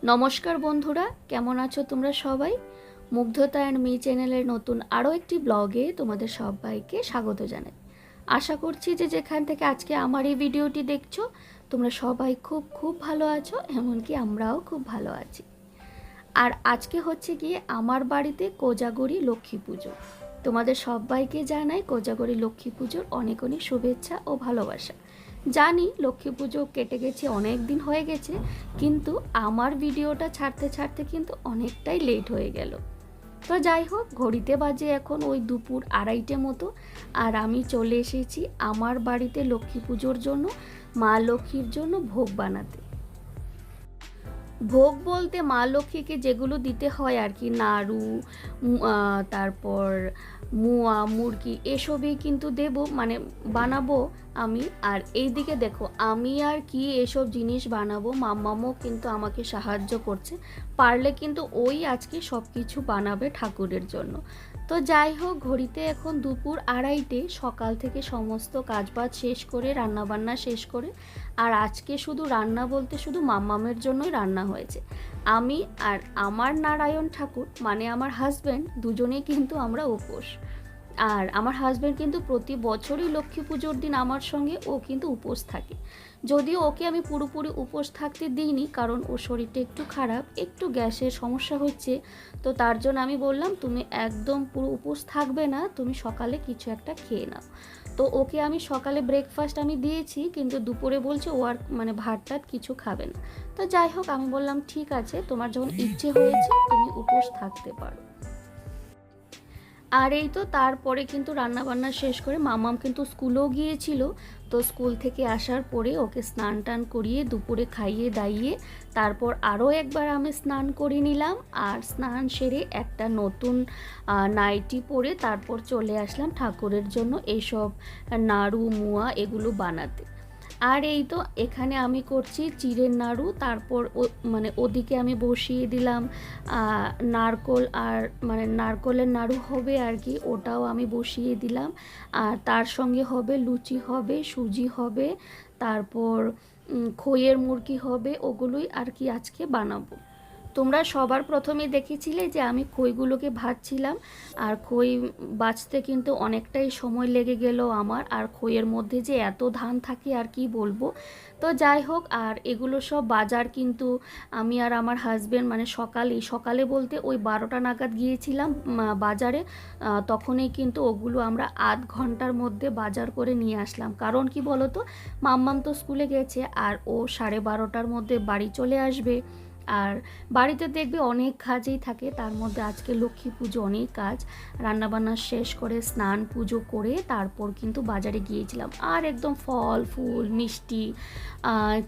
নমস্কার বন্ধুরা, কেমন আছো তোমরা সবাই? মুগ্ধতা অ্যান্ড মি চ্যানেলের নতুন আরও একটি ব্লগে তোমাদের সবাইকে স্বাগত জানাই। আশা করছি যে যেখান থেকে আজকে আমার এই ভিডিওটি দেখছো তোমরা সবাই খুব খুব ভালো আছো, এমনকি আমরাও খুব ভালো আছি। আর আজকে হচ্ছে গিয়ে আমার বাড়িতে কোজাগরী লক্ষ্মী পুজো। তোমাদের সবাইকে জানাই কোজাগরী লক্ষ্মী পুজোর অনেক অনেক শুভেচ্ছা ও ভালোবাসা। জানি লক্ষ্মী পুজো কেটে গেছে, অনেক দিন হয়ে গেছে, কিন্তু আমার ভিডিওটা ছাড়তে ছাড়তে কিন্তু অনেকটাই লেট হয়ে গেল। তো যাই হোক, ঘড়িতে বাজে এখন ওই দুপুর 2:30 মতো, আর আমি চলে এসেছি আমার বাড়িতে লক্ষ্মী পুজোর জন্য, মা লক্ষ্মীর জন্য ভোগ বানাতে। ভোগ বলতে মা লক্ষ্মীকে যেগুলো দিতে হয় আর কি, নাড়ু, তারপর মুয়া, মুরগি, এসবই কিন্তু দেব, মানে বানাবো আমি। আর এইদিকে দেখো আমি আর কি এসব জিনিস বানাবো, মাম্মামও কিন্তু আমাকে সাহায্য করছে, পারলে কিন্তু ওই আজকে সব কিছু বানাবে ঠাকুরের জন্য। তো যাই হোক, ঘড়িতে এখন দুপুর 2:30, সকাল থেকে সমস্ত কাজবাজ শেষ করে রান্নাবান্না শেষ করে, আর আজকে শুধু রান্না বলতে শুধু মাম্মামের জন্যই রান্না হয়েছে। আমি আর আমার নারায়ণ ঠাকুর মানে আমার হাজব্যান্ড দুজনেই কিন্তু আমরা উপোস। আর আমার হাজব্যান্ড কিন্তু প্রতি বছরই লক্ষ্মী পুজোর দিন আমার সঙ্গে ও কিন্তু উপোস থাকে। যদিও ওকে আমি পুরোপুরি উপোস থাকতে দিইনি, কারণ ওর শরীরটা একটু খারাপ, একটু গ্যাসের সমস্যা হচ্ছে। তো তার জন্য আমি বললাম তুমি একদম পুরো উপোস থাকবে না, তুমি সকালে কিছু একটা খেয়ে নাও। তো ওকে আমি সকালে ব্রেকফাস্ট আমি দিয়েছি, কিন্তু দুপুরে বলছে ও আর মানে ভাত টাত কিছু খাবে না। তো যাই হোক, আমি বললাম ঠিক আছে, তোমার যখন ইচ্ছে হয়েছে তুমি উপোস থাকতে পারো। আর এই তো তারপরে কিন্তু রান্নাবান্না শেষ করে মামাম কিন্তু স্কুলেও গিয়েছিল। তো স্কুল থেকে আসার পরে ওকে স্নান টান করিয়ে দুপুরে খাইয়ে দাইয়ে তারপর আরও একবার আমি স্নান করে নিলাম। আর স্নান সেরে একটা নতুন নাইটি পরে তারপর চলে আসলাম ঠাকুরের জন্য এইসব নাড়ু মুয়া এগুলো বানাতে। আর এই তো এখানে আমি করছি চিড়ের নাড়ু, তারপর মানে ওদিকে আমি বসিয়ে দিলাম নারকোল, আর মানে নারকোলের নাড়ু হবে আর কি, ওটাও আমি বসিয়ে দিলাম। আর তার সঙ্গে হবে লুচি, হবে সুজি হবে, তারপর খইয়ের মুরগি হবে, ওগুলোই আর কি আজকে বানাবো। তোমরা সবার প্রথমে দেখেছিলে যে আমি খইগুলোকে ভাজছিলাম, আর খই বাছতে কিন্তু অনেকটাই সময় লেগে গেল আমার। আর খইয়ের মধ্যে যে এত ধান থাকে আর কি বলবো। তো যাই হোক, আর এগুলো সব বাজার কিন্তু আমি আর আমার হাজব্যান্ড মানে সকালে বলতে ওই 12টা নাগাদ গিয়েছিলাম বাজারে। তখনই কিন্তু ওগুলো আমরা আধ ঘন্টার মধ্যে বাজার করে নিয়ে আসলাম। কারণ কি বলো তো, মাম্মাম তো স্কুলে গেছে আর ও 12:30টার মধ্যে বাড়ি চলে আসবে। আর বাড়িতে দেখবে অনেক কাজই থাকে, তার মধ্যে আজকে লক্ষ্মী পুজো, অনেক কাজ। রান্নাবান্না শেষ করে স্নান পুজো করে তারপর কিন্তু বাজারে গিয়েছিলাম, আর একদম ফল ফুল মিষ্টি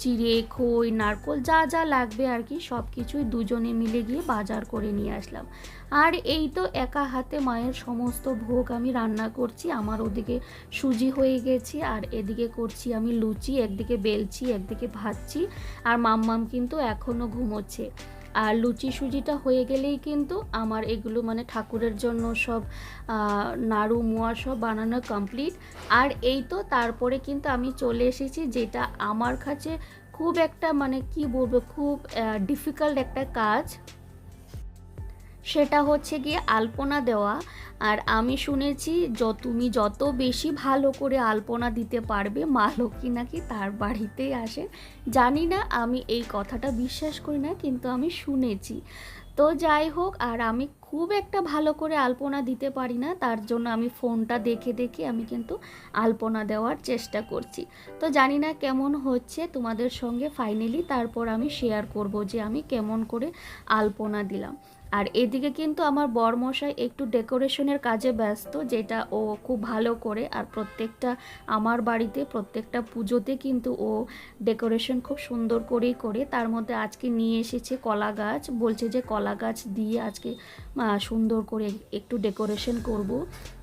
চিড়ে খই নারকোল যা যা লাগবে আর কি সব কিছুই দুজনে মিলে গিয়ে বাজার করে নিয়ে আসলাম। আর এই তো একা হাতে মায়ের সমস্ত ভোগ আমি রান্না করছি। আমার ওদিকে সুজি হয়ে গেছে, আর এদিকে করছি আমি লুচি, একদিকে বেলছি একদিকে ভাজছি। আর মাম্মাম কিন্তু এখনও ঘুমোচ্ছে। আর লুচি সুজিটা হয়ে গেলেই কিন্তু আমার এগুলো মানে ঠাকুরের জন্য সব নাড়ু মোয়া সব বানানো কমপ্লিট। আর এই তো তারপরে কিন্তু আমি চলে এসেছি যেটা আমার কাছে খুব একটা মানে কি বলবো, খুব ডিফিকাল্ট একটা কাজ, সেটা হচ্ছে গিয়ে আলপনা দেওয়া। আর আমি শুনেছি তুমি যত বেশি ভালো করে আলপনা দিতে পারবে মা লক্ষ্মী নাকি তার বাড়িতেই আসে। জানি না, আমি এই কথাটা বিশ্বাস করি না, কিন্তু আমি শুনেছি। তো যাই হোক, আর আমি খুব একটা ভালো করে আলপনা দিতে পারি না, তার জন্য আমি ফোনটা দেখে দেখে আমি কিন্তু আলপনা দেওয়ার চেষ্টা করছি। তো জানি না কেমন হচ্ছে, তোমাদের সঙ্গে ফাইনালি তারপর আমি শেয়ার করব যে আমি কেমন করে আলপনা দিলাম। আর এদিকে কিন্তু আমার বরমশাই একটু ডেকোরেশনের কাজে ব্যস্ত, যেটা ও খুব ভালো করে। আর প্রত্যেকটা আমার বাড়িতে প্রত্যেকটা পুজোতে কিন্তু ও ডেকোরেশন খুব সুন্দর করেই করে। তার মধ্যে আজকে নিয়ে এসেছে কলা গাছ, বলছে যে কলা গাছ দিয়ে আজকে সুন্দর করে একটু ডেকোরেশন করব।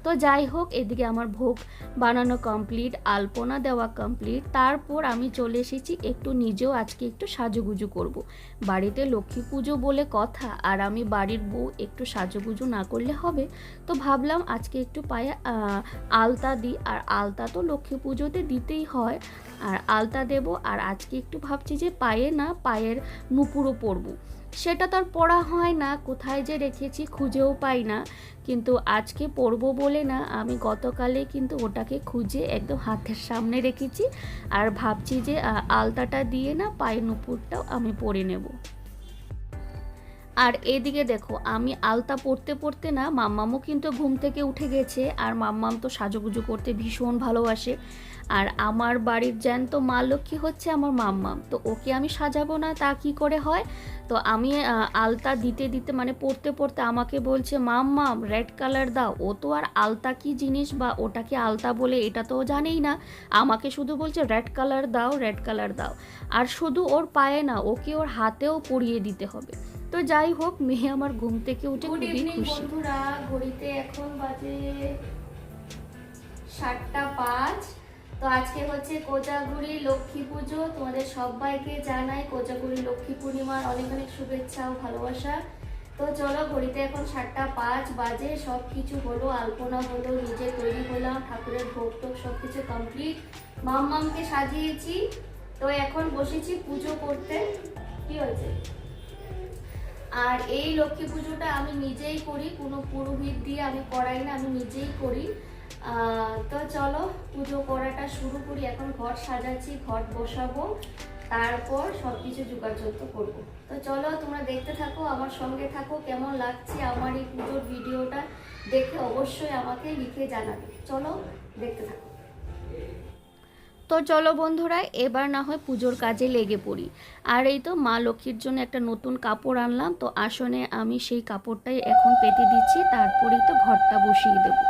তো যাই হোক, এদিকে আমার ভোগ বানানো কমপ্লিট, আলপনা দেওয়া কমপ্লিট। তারপর আমি চলে এসেছি একটু নিজেও আজকে একটু সাজুগুজু করব। বাড়িতে লক্ষ্মী পুজো বলে কথা, আর আমি বাড়ির বউ, একটু সাজুগুজু না করলে হবে। তো ভাবলাম আজকে একটু পায়ে আলতা দিই, আর আলতা তো লক্ষ্মী পুজোতে দিতেই হয়, আর আলতা দেব। আর আজকে একটু ভাবছি যে পায়ে না, পায়ের নুপুরও পরবো। সেটা তো আর পড়া হয় না, কোথায় যে রেখেছি খুঁজেও পাই না। কিন্তু আজকে পরবো বলে না, আমি গতকালে কিন্তু ওটাকে খুঁজে একদম হাতের সামনে রেখেছি। আর ভাবছি যে আলতাটা দিয়ে না পায়ের নুপুরটাও আমি পরে নেব। আর এদিকে দেখো, আমি আলতা পরতে পরতে না, মাম্মামও কিন্তু ঘুম থেকে উঠে গেছে। আর মাম্মাম তো সাজুগুজু করতে ভীষণ ভালোবাসে। আর আমার বাড়ির জ্যান্ত মা লক্ষ্মী হচ্ছে আমার মাম্মাম, তো ওকে আমি সাজাবো না তা কি করে হয়। তো আমি আলতা দিতে দিতে মানে পরতে পরতে আমাকে বলছে, মাম্মাম রেড কালার দাও। ও তো আর আলতা কি জিনিস বা ওটাকে আলতা বলে এটা তো জানেই না। আমাকে শুধু বলছে রেড কালার দাও, রেড কালার দাও। আর শুধু ওর পায়ে না, ওকে ওর হাতেও পরিয়ে দিতে হবে। তো যাই হোক, মেয়ে আমার ঘুম থেকে উঠে খুবই খুশি। বন্ধুরা, ঘড়িতে এখন বাজে 7:05। তো আজকে হচ্ছে কোজাগুড়ি লক্ষ্মী পুজো। তোমাদের সবাইকে জানাই কোজাগুড়ি লক্ষ্মী পূর্ণিমার অনেক অনেক শুভেচ্ছা ও ভালোবাসা। তো চলো, ঘড়িতে এখন 7:05 বাজে। সব কিছু হলো, আলপনা হলো, নিজে তৈরি হলাম, ঠাকুরের ভোগ টোগ সব কিছু কমপ্লিট, মাম্মামকে সাজিয়েছি। তো এখন বসেছি পুজো করতে। কি হয়েছে? আর এই লক্ষ্মী পুজোটা আমি নিজেই করি, কোনো পুরোহিত দিয়ে আমি করাই না, আমি নিজেই করি। তো চলো পুজো করাটা শুরু করি। এখন ঘর সাজাচ্ছি, ঘর বসাবো, তারপর সব কিছু যোগাযোগ করবো। তো চলো তোমরা দেখতে থাকো, আমার সঙ্গে থাকো। কেমন লাগছে আমার এই পুজোর ভিডিওটা দেখে অবশ্যই আমাকে লিখে জানাবে। চলো দেখতে থাকো। তো চলো বন্ধুরা, এবার না হয় পুজোর কাজে লেগে পড়ি। আর এই তো মা লক্ষ্মীর জন্য একটা নতুন কাপড় আনলাম, তো আসনে আমি সেই কাপড়টাই এখন পেতে দিচ্ছি, তারপরেই তো ঘরটা বসিয়ে দেবো।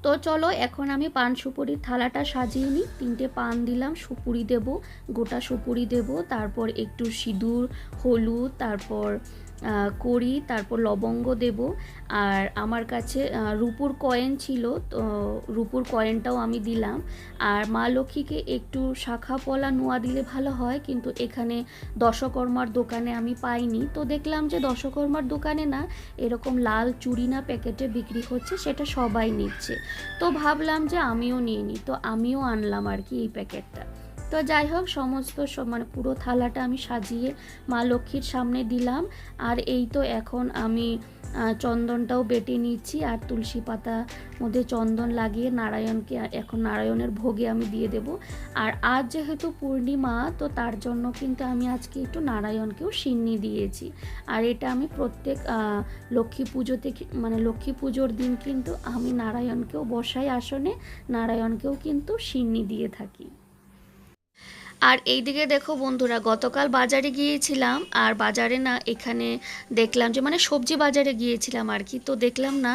তো চলো এখন আমি পান সুপুরির থালাটা সাজিয়ে নিই। 3টে পান দিলাম, সুপুরি দেব, গোটা সুপুরি দেব, তারপর একটু সিঁদুর, হলুদ, তারপর কড়ি, তারপর লবঙ্গ দেব। আর আমার কাছে রূপুর কয়েন ছিল, তো রূপুর কয়েনটাও আমি দিলাম। আর মা লক্ষ্মীকে একটু শাখা পলা নোয়া দিলে ভালো হয়, কিন্তু এখানে দশকর্মার দোকানে আমি পাইনি। তো দেখলাম যে দশকর্মার দোকানে না, এরকম লাল চুড়ি না প্যাকেটে বিক্রি হচ্ছে, সেটা সবাই নিচ্ছে। তো ভাবলাম যে আমিও নিয়ে নিই, তো আমিও আনলাম আর কি এই প্যাকেটটা। তো যাই হোক, সমস্ত মানে পুরো থালাটা আমি সাজিয়ে মা লক্ষ্মীর সামনে দিলাম। আর এই তো এখন আমি চন্দনটাও বেটে নিচ্ছি, আর তুলসী পাতা মধ্যে চন্দন লাগিয়ে নারায়ণকে এখন নারায়ণের ভোগে আমি দিয়ে দেব। আর আজ যেহেতু পূর্ণিমা, তো তার জন্য কিন্তু আমি আজকে একটু নারায়ণকেও সিন্নি দিয়েছি। আর এটা আমি প্রত্যেক লক্ষ্মী পুজোতে মানে লক্ষ্মী পুজোর দিন কিন্তু আমি নারায়ণকেও বসাই আসনে, নারায়ণকেও কিন্তু সিন্নি দিয়ে থাকি। আর এইদিকে দেখো বন্ধুরা, গতকাল বাজারে গিয়েছিলাম, আর বাজারে না এখানে দেখলাম যে মানে সবজি বাজারে গিয়েছিলাম আর কি। তো দেখলাম না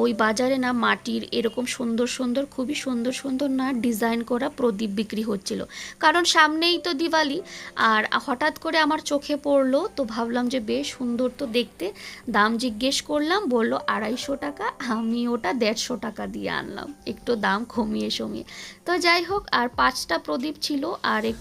ওই বাজারে না মাটির এরকম সুন্দর সুন্দর, খুবই সুন্দর সুন্দর না ডিজাইন করা প্রদীপ বিক্রি হচ্ছিল, কারণ সামনেই তো দিওয়ালি। আর হঠাৎ করে আমার চোখে পড়লো, তো ভাবলাম যে বেশ সুন্দর তো দেখতে। দাম জিজ্ঞেস করলাম, বললো 250 টাকা। আমি ওটা 150 টাকা দিয়ে আনলাম, একটু দাম কমিয়ে সমিয়ে। তো যাই হোক, আর 5টা প্রদীপ ছিল, আর একটু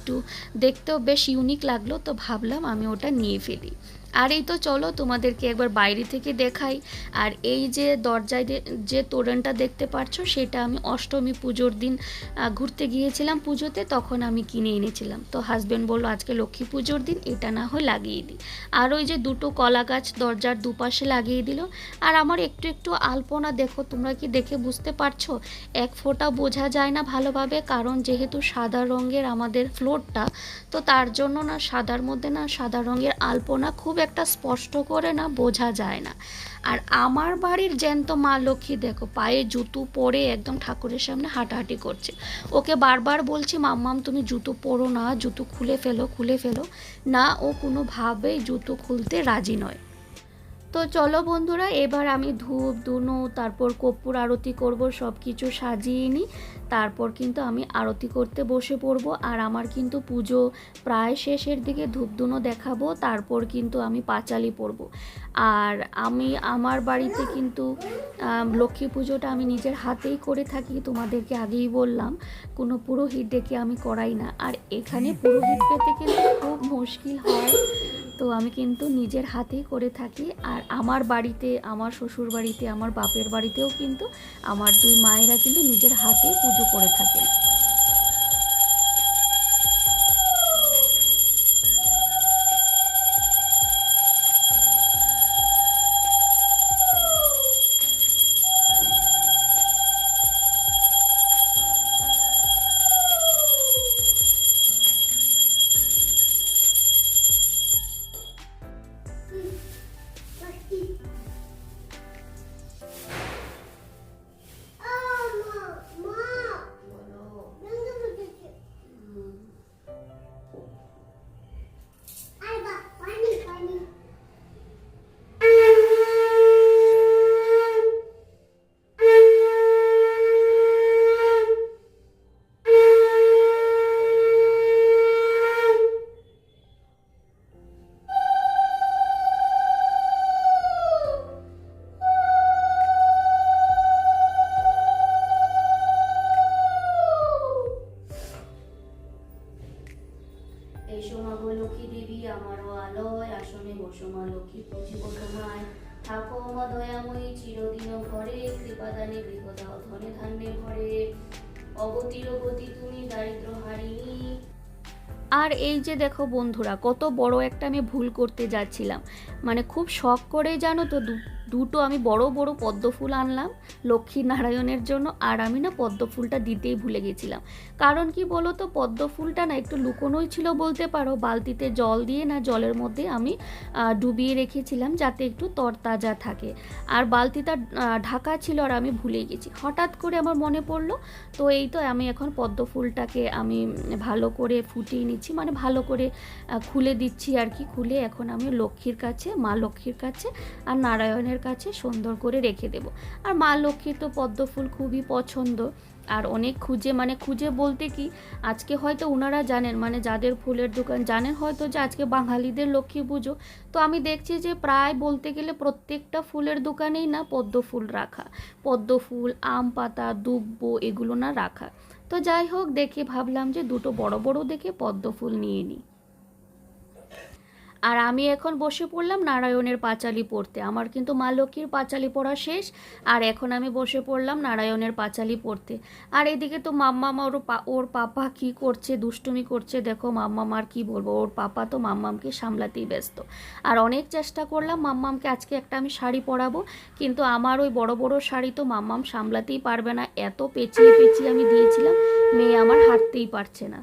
দেখতেও বেশ ইউনিক লাগলো, তো ভাবলাম আমি ওটা নিয়ে ফেলি। আর এই তো চলো তোমাদেরকে একবার বাইরে থেকে দেখাই। আর এই যে দরজায় যে তোরণটা দেখতে পাচ্ছ, সেটা আমি অষ্টমী পুজোর দিন ঘুরতে গিয়েছিলাম পুজোতে, তখন আমি কিনে এনেছিলাম। তো হাজব্যান্ড বললো আজকে লক্ষ্মী পুজোর দিন এটা না হয় লাগিয়ে দিই। আর ওই যে 2টো কলা গাছ দরজার দুপাশে লাগিয়ে দিল। আর আমার একটু একটু আলপনা দেখো, তোমরা কি দেখে বুঝতে পারছো? এক ফোঁটা বোঝা যায় না ভালোভাবে, কারণ যেহেতু সাদা রঙের আমাদের ফ্লোরটা, তো তার জন্য না সাদার মধ্যে না সাদা রঙের আলপনা খুব একটা স্পষ্ট করে না বোঝা যায় না। আর আমার বাড়ির জ্যান্ত মা লক্ষ্মী দেখো, পায়ে জুতো পরে একদম ঠাকুরের সামনে হাঁটাহাঁটি করছে। ওকে বারবার বলছি, মাম্মাম তুমি জুতো পরো না, জুতো খুলে ফেলো খুলে ফেলো। না, ও কোনোভাবেই জুতো খুলতে রাজি নয়। তো চলো বন্ধুরা, এবার আমি ধূপ ধুনো তারপর কর্পূর আরতি করব, সব কিছু সাজিয়ে নিই, তারপর কিন্তু আমি আরতি করতে বসে পড়ব। আর আমার কিন্তু পুজো প্রায় শেষের দিকে, ধূপ ধুনো দেখাবো, তারপর কিন্তু আমি পাঁচালি পরব। আর আমি আমার বাড়িতে কিন্তু লক্ষ্মী পুজোটা আমি নিজের হাতেই করে থাকি, তোমাদেরকে আগেই বললাম, কোনো পুরোহিত ডেকে আমি করাই না। আর এখানে পুরোহিত পেতে কিন্তু খুব মুশকিল হয়, তো আমি কিন্তু নিজের হাতেই করে থাকি। আর আমার বাড়িতে, আমার শ্বশুর বাড়িতে, আমার বাপের বাড়িতেও কিন্তু আমার দুই মায়েরা কিন্তু নিজের হাতেই পুজো করে থাকেন। এসো মাগো লক্ষ্মী দেবী আমারও আলয়, আসনে বসো মা লক্ষ্মী পুজিব তোমায়, থাকো মা দয়াময়ী চিরদিন ঘরে, কৃপাদানে গৃহ দাও ধনে ধান্যে ভরে, অগতির গতি তুমি দারিদ্র হারিণী। আর এই যে দেখো বন্ধুরা, কত বড় একটা আমি ভুল করতে যাচ্ছিলাম, মানে খুব শখ করে জানো তো, দুটো আমি বড় বড় পদ্ম ফুল আনলাম লক্ষ্মী নারায়ণের জন্য। আর আমি না পদ্ম ফুলটা দিতেই ভুলে গেছিলাম। কারণ কি বলো তো, পদ্ম ফুলটা না একটু লুকোনোই ছিল বলতে পারো, বালতিতে জল দিয়ে না জলের মধ্যে আমি ডুবিয়ে রেখেছিলাম যাতে একটু তরতাজা থাকে। আর বালতিটা ঢাকা ছিল আর আমি ভুলে গেছি, হঠাৎ করে আমার মনে পড়লো। তো এই তো আমি এখন পদ্ম ফুলটাকে আমি ভালো করে ফুটিয়ে নিচ্ছি, মানে ভালো করে খুলে দিচ্ছি আর কি। খুলে এখন আমি লক্ষ্মীর কাছে, মা লক্ষ্মীর কাছে আর নারায়ণের কাছে সুন্দর করে রেখে দেব। আর মা লক্ষ্মীর তো পদ্ম ফুল খুবই পছন্দ। আর অনেক খুঁজে, মানে খুঁজে বলতে কি, আজকে হয়তো ওনারা জানেন, মানে যাদের ফুলের দোকান জানেন হয়তো যে আজকে বাঙালিদের লক্ষ্মী পুজো। তো আমি দেখছি যে প্রায় বলতে গেলে প্রত্যেকটা ফুলের দোকানেই না পদ্ম ফুল রাখা, পদ্ম ফুল, আম পাতা, দুব্ব এগুলো না রাখা। তো যাই হোক, দেখে ভাবলাম যে দুটো বড় বড় দেখে পদ্ম ফুল নিয়ে নিই। আর আমি এখন বসে পড়লাম নারায়ণের পাঁচালি পড়তে। আমার কিন্তু মা লক্ষ্মীর পাঁচালি পড়া শেষ, আর এখন আমি বসে পড়লাম নারায়ণের পাঁচালি পড়তে। আর এদিকে তো মাম্মাম ওর পাপা কি করছে, দুষ্টুমি করছে দেখো। মাম্মাম আর কি বলবো, ওর পাপা তো মাম্মামকে সামলাতেই ব্যস্ত। আর অনেক চেষ্টা করলাম মাম্মামকে আজকে একটা আমি শাড়ি পরাবো, কিন্তু আমার ওই বড় বড় শাড়ি তো মাম্মাম সামলাতেই পারবে না, এত পেঁচিয়ে পেঁচিয়ে আমি দিয়েছিলাম, মেয়ে আমার হাঁটতেই পারছে না।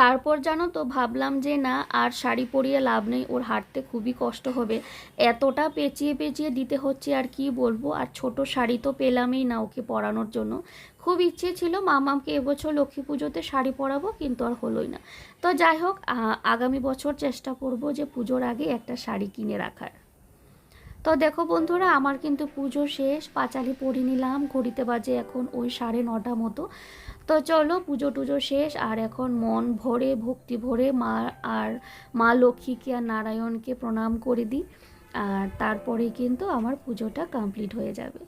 তারপর জানো তো ভাবলাম যে না, আর শাড়ি পরিয়ে লাভ নেই, ওর হাঁটতে খুবই কষ্ট হবে, এতটা পেঁচিয়ে পেঁচিয়ে দিতে হচ্ছে আর কি বলবো। আর ছোট শাড়ি তো পেলামই না ওকে পরানোর জন্য। খুব ইচ্ছে ছিল মামামকে এবছর লক্ষ্মী পুজোতে শাড়ি পরাবো, কিন্তু আর হলোই না। তো যাই হোক, আগামী বছর চেষ্টা করব যে পুজোর আগে একটা শাড়ি কিনে রাখার। তো দেখো বন্ধুরা, আমার কিন্তু পুজো শেষ, পাঁচালি পরে নিলাম, ঘড়িতে বাজে এখন ওই 9:30 মতো। তো চলো, পুজো টুজো শেষ, আর এখন মন ভরে ভক্তি ভরে মা লক্ষ্মীকে আর নারায়ণকে প্রণাম করে দিই। আর তারপরেই কিন্তু আমার পুজোটা কমপ্লিট হয়ে যাবে।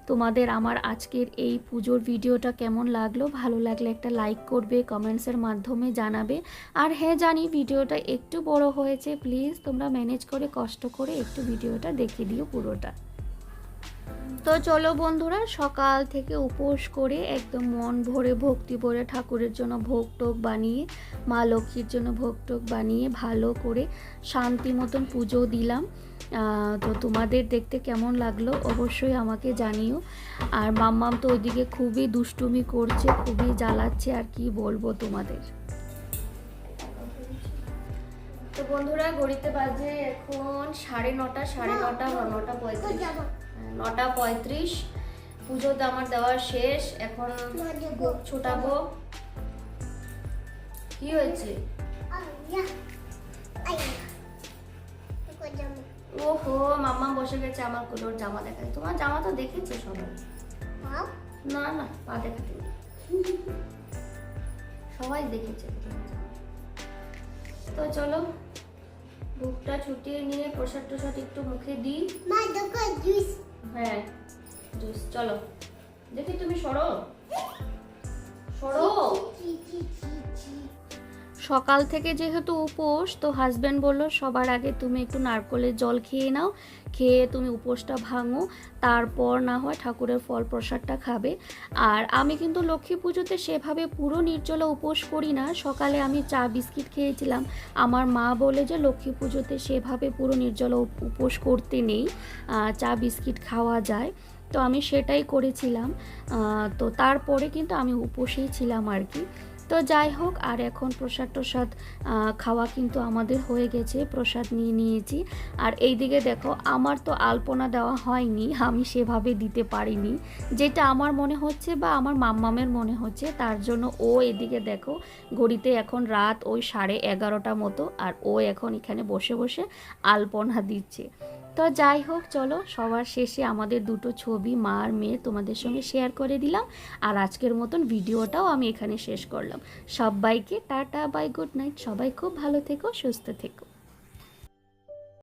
তোমাদের আমার আজকের এই পুজোর ভিডিওটা কেমন লাগলো, ভালো লাগলে একটা লাইক করবে, কমেন্টসের মাধ্যমে জানাবে। আর হ্যাঁ, জানি ভিডিওটা একটু বড় হয়েছে, প্লিজ তোমরা ম্যানেজ করে কষ্ট করে একটু ভিডিওটা দেখে দিও পুরোটা। তো চলো বন্ধুরা, সকাল থেকে উপোস করে একদম মন ভরে ভক্তি ভরে ঠাকুরের জন্য ভোগ টোগ বানিয়ে, মা লক্ষ্মীর জন্য ভোগ টোগ বানিয়ে ভালো করে শান্তি মতন পুজো দিলাম। তো তোমাদের দেখতে কেমন লাগলো অবশ্যই আমাকে জানিও। আর মাম্মাম তো ওইদিকে খুবই দুষ্টুমি করছে, খুবই জ্বালাচ্ছে, আর কি বলবো তোমাদের। তো বন্ধুরা, ঘড়িতে বাজে এখন 9:30, 9:30, 9:35। পুজো আমার দেওয়া শেষ, এখন ভোগ ছোটাবো। কি হয়েছে? ওহো, মাম্মা বসে গেছে আমার কোলোর জামা দেখায়। তোমার জামা তো দেখেছে সবাই। না না, পা দেখাতে নেই। সবাই দেখেছে তোমার জামা। তো চলো, বুকটা ছুটিয়ে নিয়ে প্রসাদ টসাদ একটু মুখে দিই। হ্যাঁ জুস, চলো দেখি তুমি সরো সরো। সকাল থেকে যেহেতু উপোস, তো হাজব্যান্ড বললো সবার আগে তুমি একটু নারকলের জল খেয়ে নাও, খেয়ে তুমি উপোসটা ভাঙো, তারপর না হয় ঠাকুরের ফল প্রসাদটা খাবে। আর আমি কিন্তু লক্ষ্মী পুজোতে সেভাবে পুরো নির্জলা উপোস করি না। সকালে আমি চা বিস্কিট খেয়েছিলাম। আমার মা বলে যে লক্ষ্মী পুজোতে সেভাবে পুরো নির্জলা উপোস করতে নেই, চা বিস্কিট খাওয়া যায়। তো আমি সেটাই করেছিলাম। তো তারপরে কিন্তু আমি উপোসেই ছিলাম আর কি। তো যাই হোক, আর এখন প্রসাদ টসাদ খাওয়া কিন্তু আমাদের হয়ে গেছে, প্রসাদ নিয়ে নিয়েছি। আর এই দিকে দেখো, আমার তো আলপনা দেওয়া হয়নি, আমি সেভাবে দিতে পারিনি, যেটা আমার মনে হচ্ছে বা আমার মাম্মামের মনে হচ্ছে, তার জন্য ও এদিকে দেখো ঘড়িতে এখন রাত ওই 11:30 মতো, আর ও এখন এখানে বসে বসে আলপনা দিচ্ছে। তো যাই হোক, চলো সবার শেষে আমাদের দুটো ছবি মা আর মেয়ে তোমাদের সঙ্গে শেয়ার করে দিলাম। আর আজকের মতন ভিডিওটাও আমি এখানে শেষ করলাম। সবাইকে টাটা, বাই, গুড নাইট। সবাই খুব ভালো থেকো, সুস্থ থেকো।